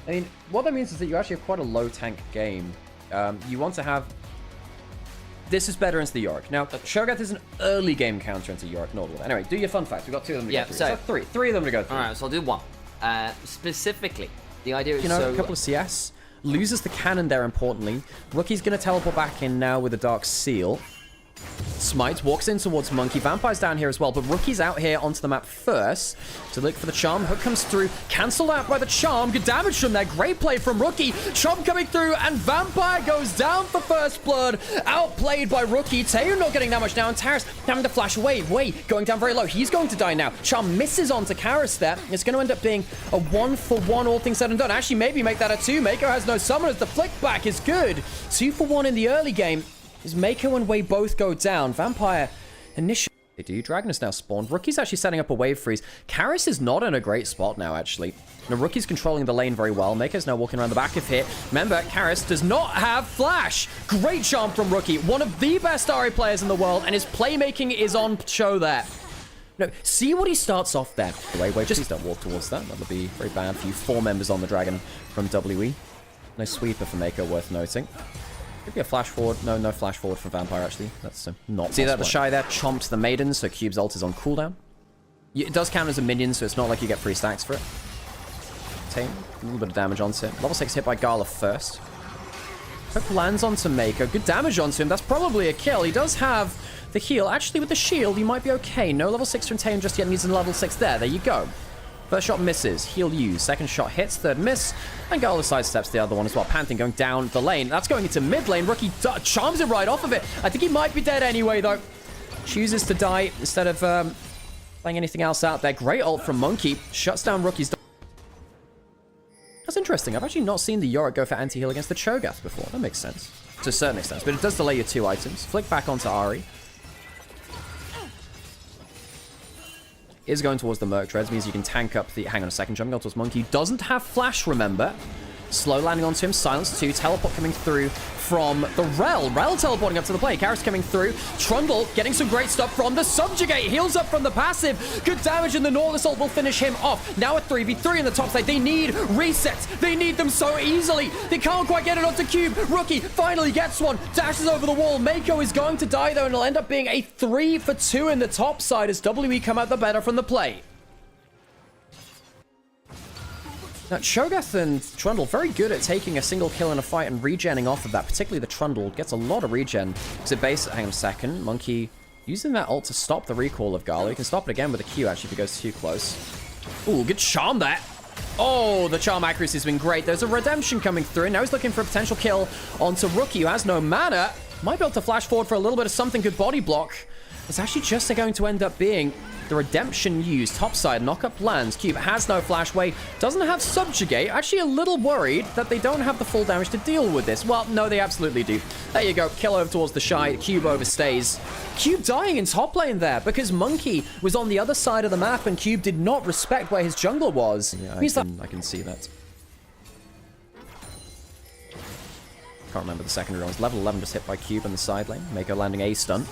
I mean, what that means is that you actually have quite a low tank game. You want to have... This is better into the Yorick. Now, Shogath is an early game counter into Yorick, not all. Anyway, do your fun facts. We've got 2 of them to go through. So three of them to go through. All right, so I'll do 1. Specifically, the idea is a couple of CS. Loses the cannon there, importantly. Rookie's going to teleport back in now with a Dark Seal. Smite walks in towards Monkey. Vampire's down here as well, but Rookie's out here onto the map first to look for the Charm. Hook comes through, cancelled out by the Charm. Good damage from there. Great play from Rookie. Charm coming through, and Vampire goes down for first blood. Outplayed by Rookie. Teo not getting that much now, and Taris having to flash away. Going down very low. He's going to die now. Charm misses onto Karis there. It's going to end up being a 1-for-1, all things said and done. Actually, maybe make that a 2. Mako has no summoners. The flick back is good. 2-for-1 in the early game. As Mako and Wei both go down, Vampire initially... They do. Dragon is now spawned. Rookie's actually setting up a wave freeze. Karis is not in a great spot now, actually. Now, Rookie's controlling the lane very well. Mako's now walking around the back of here. Remember, Karis does not have flash. Great charm from Rookie. One of the best RA players in the world, and his playmaking is on show there. No, see what he starts off there. Wait, just please don't walk towards that. That'll be very bad for you. 4 members on the Dragon from WE. No sweeper for Mako, worth noting. Could be a flash forward. No flash forward from Vampire, actually. That's not See that the Shy there chomped the Maiden, so Cube's ult is on cooldown. It does count as a minion, so it's not like you get free stacks for it. Tame, a little bit of damage onto it. Level 6 hit by Gala first. Hook lands onto Mako. Good damage onto him. That's probably a kill. He does have the heal. Actually, with the shield, you might be okay. No level 6 from Tame just yet. Needs a level 6 there. There you go. First shot misses, heal used. Second shot hits, third miss, and Gala sidesteps the other one as well. Pantheon going down the lane. That's going into mid lane. Rookie charms it right off of it. I think he might be dead anyway, though. Chooses to die instead of playing anything else out there. Great ult from Monkey. Shuts down Rookie's... That's interesting. I've actually not seen the Yorick go for anti-heal against the Cho'Gath before. That makes sense. To a certain extent. But it does delay your 2 items. Flick back onto Ahri. Is going towards the Merc Treads, means you can tank up the... Hang on a second, jumping on towards Monkey. Doesn't have flash, remember. Slow landing onto him, silence 2, teleport coming through from the Rel. Rel teleporting up to the play. Karis coming through. Trundle getting some great stuff from the Subjugate. Heals up from the passive. Good damage, and the Nautilus ult will finish him off. Now a 3v3 in the top side. They need resets. They need them so easily. They can't quite get it onto Cube. Rookie finally gets one. Dashes over the wall. Mako is going to die, though, and it'll end up being a 3-for-2 in the top side as WE come out the better from the play. Now, Cho'Gath and Trundle, very good at taking a single kill in a fight and regenning off of that. Particularly the Trundle gets a lot of regen. So hang on a second. Monkey using that ult to stop the recall of Gala. You can stop it again with a Q, actually, if he goes too close. Ooh, good charm there. Oh, the charm accuracy has been great. There's a redemption coming through. Now he's looking for a potential kill onto Rookie, who has no mana. Might be able to flash forward for a little bit of something. Good body block. It's actually just going to end up being the redemption used. Topside, knock up lands. Cube has no flash wave, doesn't have subjugate. Actually a little worried that they don't have the full damage to deal with this. Well, no, they absolutely do. There you go. Kill over towards the Shy. Cube overstays. Cube dying in top lane there because Monkey was on the other side of the map and Cube did not respect where his jungler was. Yeah, I can see that. Can't remember the secondary ones. Level 11 just hit by Cube in the side lane. Mako landing a stun.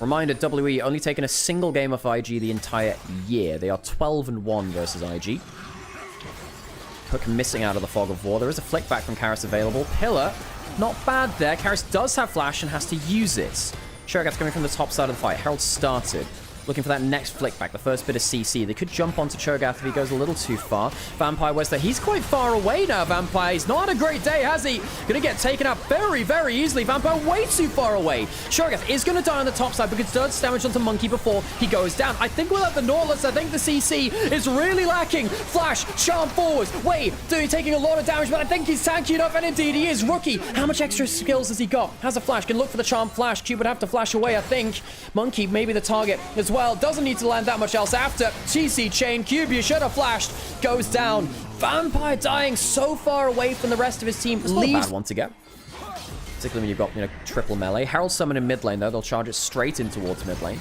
Reminder, WE only taken a single game of IG the entire year. They are 12-1 versus IG. Hook missing out of the Fog of War. There is a flick back from Karis available. Pillar, not bad there. Karis does have flash and has to use it. Cho'Gath's coming from the top side of the fight. Herald started. Looking for that next flick back, the first bit of CC. They could jump onto Cho'Gath if he goes a little too far. Vampire was there. He's quite far away now, Vampire. He's not had a great day, has he? Gonna get taken out very, very easily. Vampire way too far away. Cho'Gath is gonna die on the top side because does damage onto Monkey before he goes down. I think without the Nautilus, I think the CC is really lacking. Flash, charm forwards. Wait, taking a lot of damage, but I think he's tanky enough, and indeed he is. Rookie, how much extra skills has he got? Has a flash, can look for the charm flash. Cube would have to flash away, I think. Monkey, maybe the target as well. Doesn't need to land that much else after. TC chain, Cube, you should have flashed. Goes down. Vampire dying so far away from the rest of his team. It's not a bad one to get. Particularly when you've got, triple melee. Herald summon in mid lane, though. They'll charge it straight in towards mid lane.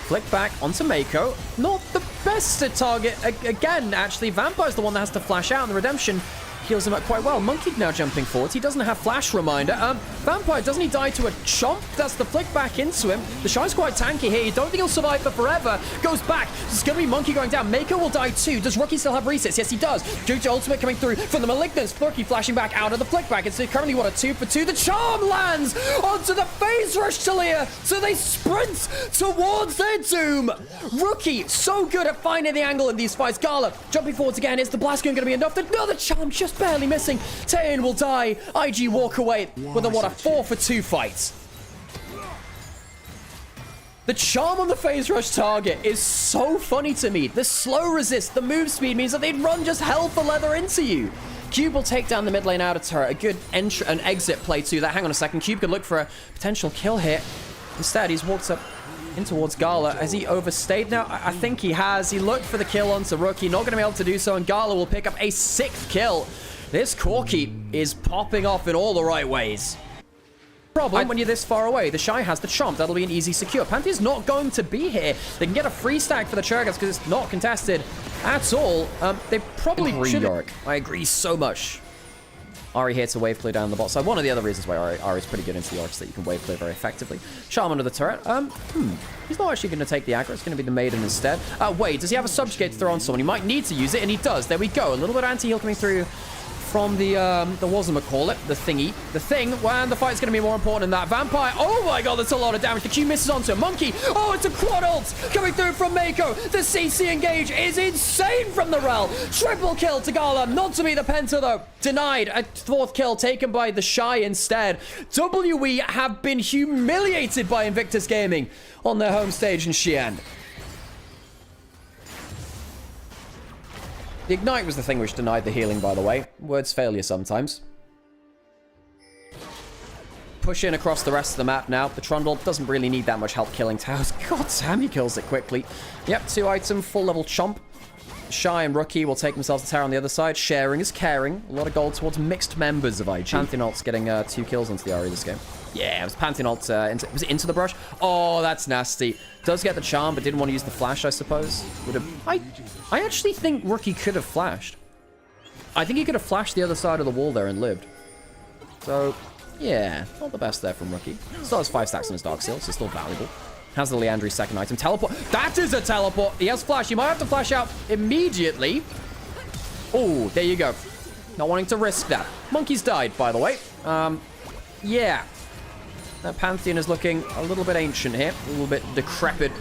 Flick back onto Mako. Not the best to target. Again, actually, Vampire's the one that has to flash out, and the redemption heals him up quite well. Monkey now jumping forward. He doesn't have flash reminder. Vampire, doesn't he die to a chomp? That's the flick back into him. The Shy's quite tanky here. You don't think he'll survive for forever. Goes back. It's going to be Monkey going down. Mako will die too. Does Rookie still have resets? Yes, he does. Due to ultimate coming through from the Malignance. Rookie flashing back out of the flick back. It's currently, what, a 2 for 2. The charm lands onto the phase rush Talia. So they sprint towards their doom. Rookie, so good at finding the angle in these fights. Gala jumping forwards again. Is the blast gun going to be enough? Another charm just barely missing. Taein will die. IG walk away with a, what, a 4 for 2 fight. The charm on the phase rush target is so funny to me. The slow resist, the move speed means that they'd run just hell for leather into you. Cube will take down the mid lane outer turret. A good an exit play to that. Hang on a second. Cube could look for a potential kill here. Instead, he's walked up in towards Gala. Has he overstayed now? I think he has. He looked for the kill onto Rookie. Not going to be able to do so, and Gala will pick up a 6th kill. This Corki is popping off in all the right ways. Problem when you're this far away. The Shy has the Chomp. That'll be an easy secure. Pantheon's not going to be here. They can get a free stack for the Churgas because it's not contested at all. They probably should. I agree so much. Ahri here to wave clear down the bot side. One of the other reasons why Ahri is pretty good into the Orcs, that you can wave clear very effectively. Charm under the turret. He's not actually going to take the aggro. It's going to be the Maiden instead. Wait, does he have a subjugate to throw on someone? He might need to use it, and he does. There we go. A little bit anti-heal coming through from the whatchamacallit, the thingy. The thing, and the fight's going to be more important than that. Vampire, oh my god, that's a lot of damage. The Q misses onto Monkey. Oh, it's a quad ult coming through from Mako. The CC engage is insane from the Rel. Triple kill to Gala, not to be the Penta though. Denied. A 4th kill taken by the Shy instead. WE have been humiliated by Invictus Gaming on their home stage in Xi'an. The Ignite was the thing which denied the healing, by the way. Words fail you sometimes. Push in across the rest of the map now. The Trundle doesn't really need that much help killing towers. God damn, he kills it quickly. Yep, 2 item, full level Chomp. Shy and Rookie will take themselves a tower on the other side. Sharing is caring. A lot of gold towards mixed members of IG. Pantheon ult's getting 2 kills into the Ahri this game. Yeah, it was Pantheon ult. Was it into the brush? Oh, that's nasty. Does get the charm, but didn't want to use the flash, I suppose. I actually think Rookie could have flashed. I think he could have flashed the other side of the wall there and lived. So, yeah, not the best there from Rookie. Still has 5 stacks on his Dark Seal, so still valuable. Has the Leandri's 2nd item. Teleport. That is a teleport. He has flash. You might have to flash out immediately. Oh, there you go. Not wanting to risk that. Monkey's died, by the way. Yeah. That Pantheon is looking a little bit ancient here. A little bit decrepit.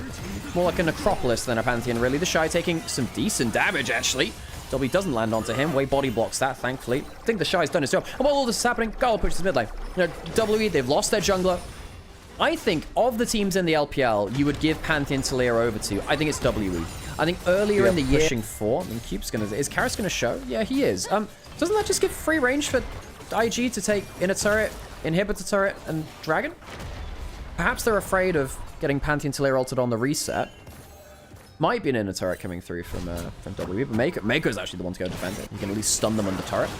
More like a necropolis than a Pantheon, really. The Shy taking some decent damage, actually. W doesn't land onto him. Way body blocks that, thankfully. I think the Shy's done his job. And while all this is happening, Gala pushes mid lane. You know, WE, they've lost their jungler. I think of the teams in the LPL, you would give Pantheon Talia over to. I think it's WE. I think earlier in the year, pushing 4. I mean, Cube's gonna. Is Karras gonna show? Yeah, he is. Doesn't that just give free range for IG to take inner turret, inhibitor turret, and dragon? Perhaps they're afraid of getting Pantheon Talia altered on the reset. Might be an inner turret coming through from WE, but Mako's actually the one to go defend it. You can at least stun them under turret.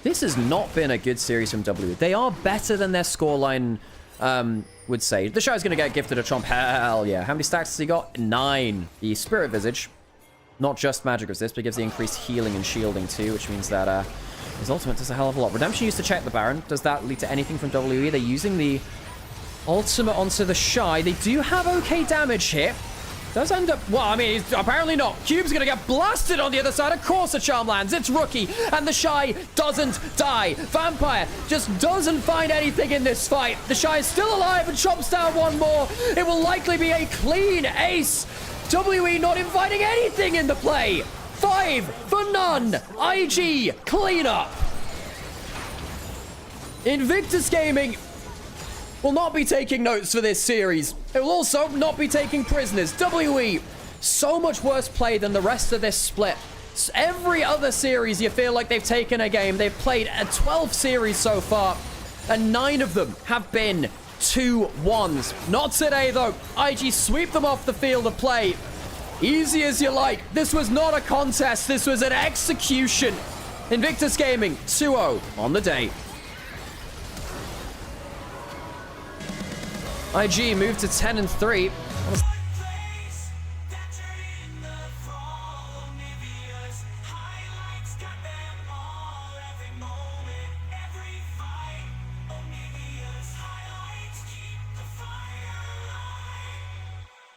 This has not been a good series from WE. They are better than their scoreline would say. The Shy's going to get gifted a Chomp. Hell yeah. How many stacks has he got? 9. The Spirit Visage, not just magic resist, but gives the increased healing and shielding too, which means that his ultimate does a hell of a lot. Redemption used to check the Baron. Does that lead to anything from WE? They're using the ultimate onto the Shy. They do have okay damage here. Does end up... Well, I mean, apparently not. Cube's going to get blasted on the other side. Of course a charm lands. It's Rookie. And the Shy doesn't die. Vampire just doesn't find anything in this fight. The Shy is still alive and chops down one more. It will likely be a clean ace. WE not inviting anything in the play. 5 for none. IG cleanup. Invictus Gaming will not be taking notes for this series. It will also not be taking prisoners. WE, so much worse play than the rest of this split. Every other series, you feel like they've taken a game. They've played a 12 series so far, and 9 of them have been 2-1s. Not today, though. IG sweep them off the field of play. Easy as you like. This was not a contest. This was an execution. Invictus Gaming, 2-0 on the day. IG moved to 10-3.